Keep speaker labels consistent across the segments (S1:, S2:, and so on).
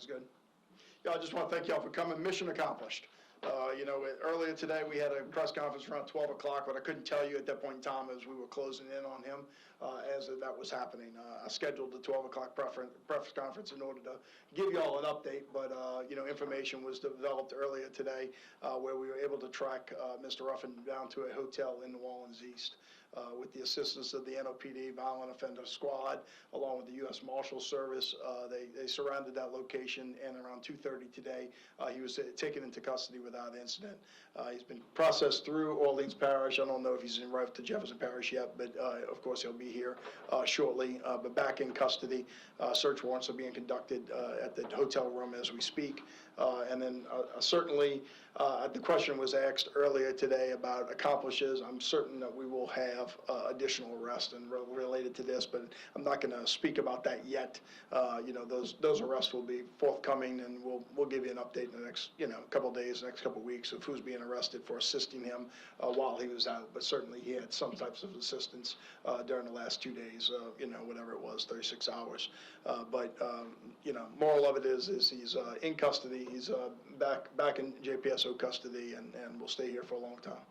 S1: Everybody's good? Yeah, I just want to thank y'all for coming. Mission accomplished. Earlier today, we had a press conference around 12 o'clock, but I couldn't tell you at that point in time as we were closing in on him as that was happening. I scheduled the 12 o'clock press conference in order to give you all an update, but, information was developed earlier today where we were able to track Mr. Ruffin down to a hotel in New Orleans East with the assistance of the NOPD Violent Offender Squad, along with the U.S. Marshals Service. They surrounded that location, and around 2:30 today, he was taken into custody without incident. He's been processed through Orleans Parish. I don't know if he's arrived to Jefferson Parish yet, but of course he'll be here shortly. But back in custody, search warrants are being conducted at the hotel room as we speak. And then certainly the question was asked earlier today about accomplices. I'm certain that we will have additional arrests and related to this, but I'm not going to speak about that yet. Those arrests will be forthcoming, and we'll give you an update in the next couple of days, next couple of weeks of who's being arrested for assisting him while he was out. But certainly he had some types of assistance during the last 2 days, whatever it was, 36 hours. Moral of it is he's in custody. He's back in JPSO custody, and will stay here for a long time.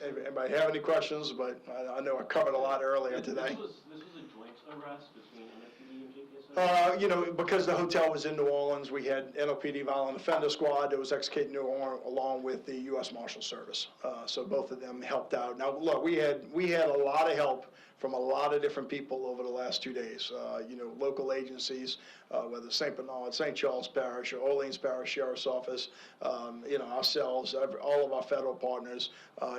S1: Anybody have any questions? But I know I covered a lot earlier today.
S2: This was a joint arrest between NOPD and JPSO?
S1: Because the hotel was in New Orleans, we had NOPD Violent Offender Squad that was executed in New Orleans along with the U.S. Marshals Service. So both of them helped out. Now, look, we had a lot of help from a lot of different people over the last 2 days. Local agencies, whether St. Bernard, St. Charles Parish, or Orleans Parish Sheriff's Office, ourselves, all of our federal partners.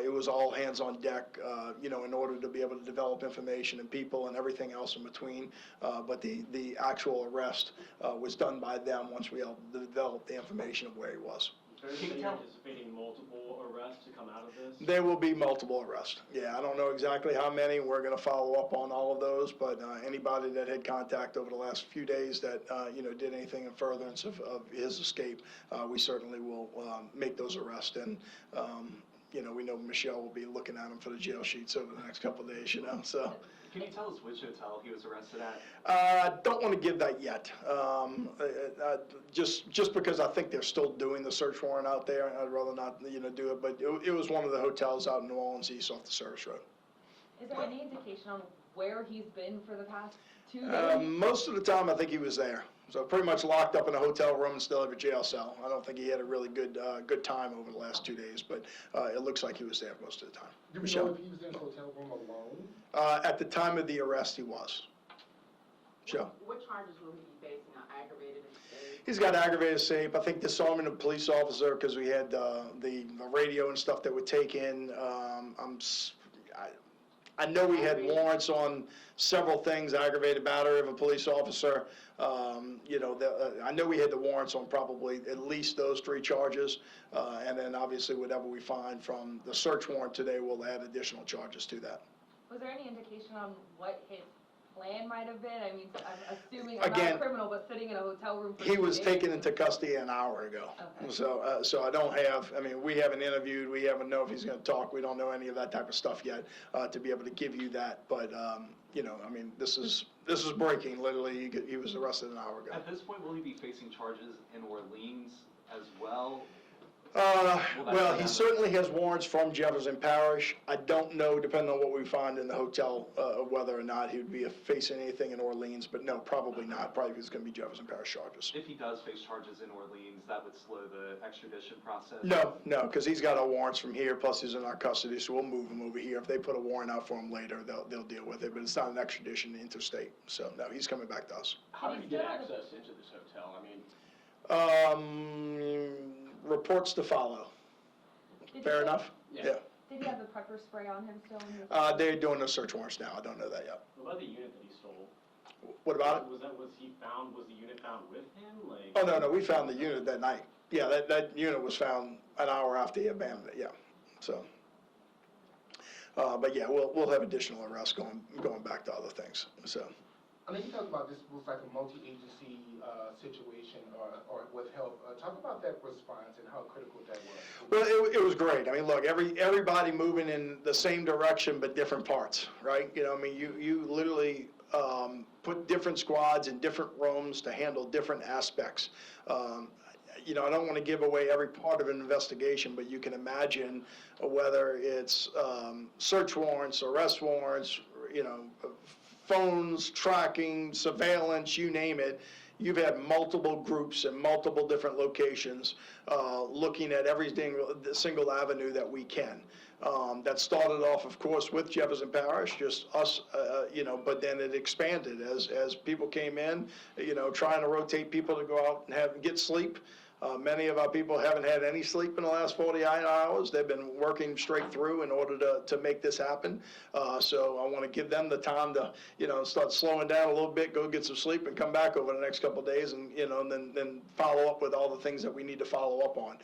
S1: It was all hands on deck, in order to be able to develop information and people and everything else in between. But the actual arrest was done by them once we developed the information of where he was.
S2: So you're anticipating multiple arrests to come out of this?
S1: There will be multiple arrests. Yeah, I don't know exactly how many. We're going to follow up on all of those, but anybody that had contact over the last few days that, did anything in furtherance of his escape, we certainly will make those arrests. And, we know Michelle will be looking at him for the jail sheets over the next couple of days, so.
S3: Can you tell us which hotel he was arrested at?
S1: I don't want to give that yet. Just because I think they're still doing the search warrant out there, I'd rather not, do it. But it was one of the hotels out in New Orleans East off the Service Road.
S4: Is there any indication on where he's been for the past 2 days?
S1: Most of the time, I think he was there. So pretty much locked up in a hotel room and still have a jail cell. I don't think he had a really good time over the last 2 days, but it looks like he was there most of the time.
S5: Do we know if he was in the hotel room alone?
S1: At the time of the arrest, he was. Sure.
S6: What charges will he be facing? Aggravated escape?
S1: He's got aggravated escape. I think disarming a police officer because we had the radio and stuff that would take in. I know we had warrants on several things, aggravated battery of a police officer. I know we had the warrants on probably at least those 3 charges. And then obviously whatever we find from the search warrant today, we'll add additional charges to that.
S4: Was there any indication on what his plan might have been? I mean, I'm assuming,
S1: Again,
S4: I'm not a criminal, but sitting in a hotel room for
S1: he
S4: 2
S1: was
S4: days?
S1: taken into custody an hour ago.
S4: Okay.
S1: So I don't have, we haven't interviewed, we haven't know if he's going to talk, we don't know any of that type of stuff yet to be able to give you that. But, this is breaking, literally. He was arrested an hour ago.
S3: At this point, will he be facing charges in Orleans as well?
S1: Well, he certainly has warrants from Jefferson Parish. I don't know, depending on what we find in the hotel, whether or not he would be facing anything in Orleans, but no, probably not. Probably it's going to be Jefferson Parish charges.
S3: If he does face charges in Orleans, that would slow the extradition process?
S1: No, because he's got our warrants from here, plus he's in our custody, so we'll move him over here. If they put a warrant out for him later, they'll deal with it, but it's not an extradition interstate. So, no, he's coming back to us.
S2: How did he get access into this hotel?
S1: Reports to follow. Fair enough?
S2: Yeah.
S1: Yeah.
S4: Did he have the pepper spray on him still? In
S1: They're doing the search warrants now. I don't know that yet.
S2: What about the unit that he stole?
S1: What about it?
S2: Was the unit found with him?
S1: Oh, no, we found the unit that night. Yeah, that unit was found an hour after he abandoned it, yeah. So, but yeah, we'll have additional arrests going back to other things, so.
S5: I mean, you talked about this was like a multi-agency situation or with help. Talk about that response and how critical that was.
S1: Well, it was great. I mean, look, everybody moving in the same direction but different parts, right? You literally put different squads in different rooms to handle different aspects. You know, I don't want to give away every part of an investigation, but you can imagine whether it's search warrants, arrest warrants, you know, phones, tracking, surveillance, you name it. You've had multiple groups in multiple different locations looking at every single avenue that we can. That started off, of course, with Jefferson Parish, just us, you know, but then it expanded as people came in, you know, trying to rotate people to go out and get sleep. Many of our people haven't had any sleep in the last 48 hours. They've been working straight through in order to make this happen. So I want to give them the time to, you know, start slowing down a little bit, go get some sleep, and come back over the next couple of days, and you know, and then follow up with all the things that we need to follow up on.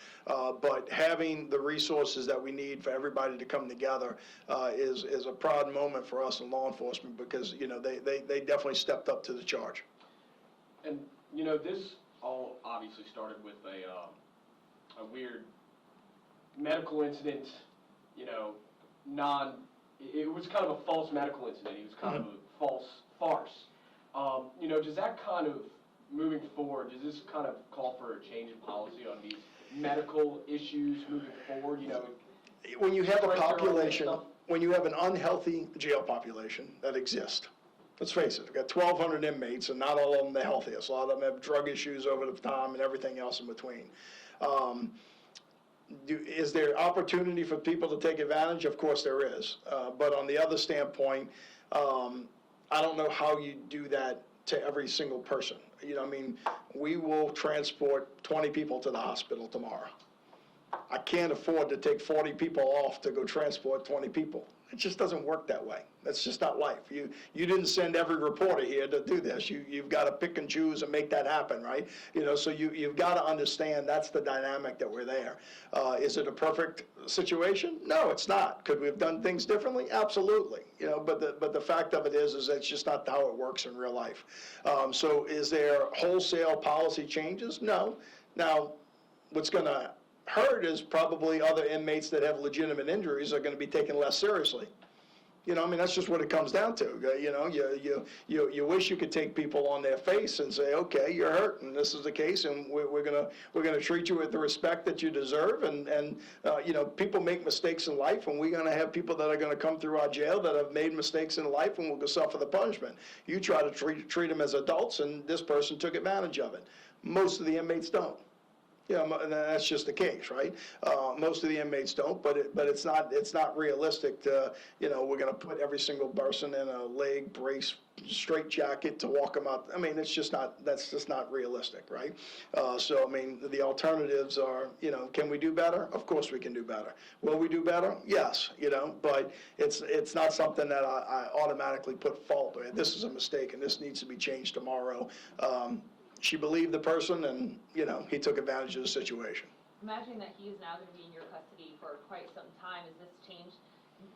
S1: But having the resources that we need for everybody to come together is a proud moment for us in law enforcement, because you know they definitely stepped up to the charge.
S7: And you know, this all obviously started with a weird medical incident, you know, it was kind of a false medical incident. It was kind of a false farce. You know, does that kind of, moving forward, does this kind of call for a change in policy on these medical issues moving forward, you know?
S1: When you have a population, when you have an unhealthy jail population that exists, let's face it, we've got 1,200 inmates, and not all of them the healthiest. A lot of them have drug issues over the time and everything else in between. Is there opportunity for people to take advantage? Of course there is. But on the other standpoint, I don't know how you do that to every single person. You know, I mean, we will transport 20 people to the hospital tomorrow. I can't afford to take 40 people off to go transport 20 people. It just doesn't work that way. That's just not life. You didn't send every reporter here to do this. You've got to pick and choose and make that happen, right? You know, so you've got to understand that's the dynamic that we're there. Is it a perfect situation? No, it's not. Could we have done things differently? Absolutely. You know, but the fact of it is that's just not how it works in real life. So is there wholesale policy changes? No. Now, what's going to hurt is probably other inmates that have legitimate injuries are going to be taken less seriously. You know, I mean, that's just what it comes down to. You know, you wish you could take people on their face and say, okay, you're hurt, and this is the case, and we're gonna treat you with the respect that you deserve. And you know, people make mistakes in life, and we're gonna have people that are gonna come through our jail that have made mistakes in life and will go suffer the punishment. You try to treat them as adults, and this person took advantage of it. Most of the inmates don't. Yeah, and that's just the case, right? Most of the inmates don't, but it's not realistic to, you know, we're going to put every single person in a leg brace, straight jacket to walk them out. I mean, that's just not realistic, right? So, I mean, the alternatives are, you know, can we do better? Of course we can do better. Will we do better? Yes, you know, but it's not something that I automatically put fault on. This is a mistake and this needs to be changed tomorrow. She believed the person, and, you know, he took advantage of the situation.
S4: Imagining that he is now going to be in your custody for quite some time, has this changed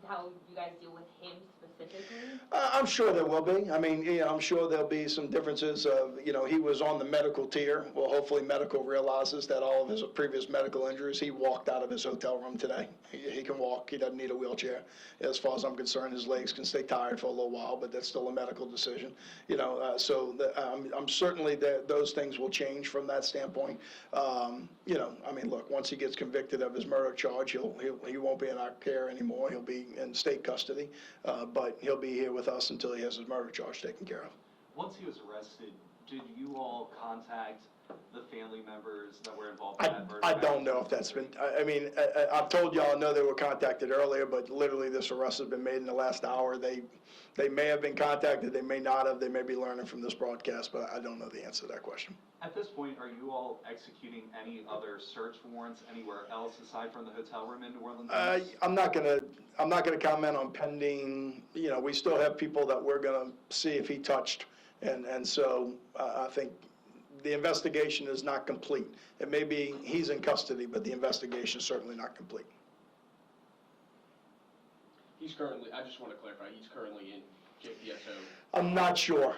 S4: how you guys deal with him specifically?
S1: I'm sure there will be. I mean, you know, I'm sure there'll be some differences of, you know, he was on the medical tier. Well, hopefully medical realizes that all of his previous medical injuries, he walked out of his hotel room today. He can walk. He doesn't need a wheelchair. As far as I'm concerned, his legs can stay tired for a little while, but that's still a medical decision. You know, so I'm certainly that those things will change from that standpoint. You know, I mean, look, once he gets convicted of his murder charge, he won't be in our care anymore. He'll be in state custody, but he'll be here with us until he has his murder charge taken care of.
S3: Once he was arrested, did you all contact the family members that were involved in that murder?
S1: I don't know if that's been, I mean, I've told y'all, I know they were contacted earlier, but literally this arrest has been made in the last hour. They may have been contacted, they may not have, they may be learning from this broadcast, but I don't know the answer to that question.
S3: At this point, are you all executing any other search warrants anywhere else aside from the hotel room in New Orleans?
S1: I'm not gonna comment on pending, you know, we still have people that we're gonna see if he touched, and so I think the investigation is not complete. It may be he's in custody, but the investigation is certainly not complete.
S7: He's currently, I just want to clarify, he's currently JPSO?
S1: I'm not sure.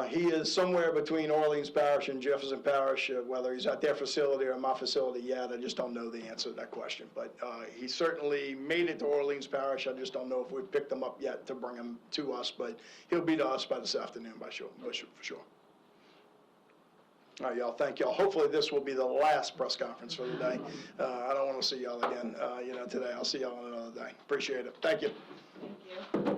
S1: He is somewhere between Orleans Parish and Jefferson Parish, whether he's at their facility or my facility yet, I just don't know the answer to that question. But he certainly made it to Orleans Parish. I just don't know if we've picked him up yet to bring him to us, but he'll be to us by this afternoon, for sure. All right, y'all, thank y'all. Hopefully this will be the last press conference for the day. I don't want to see y'all again, today. I'll see y'all on another day. Appreciate it. Thank you.
S4: Thank you.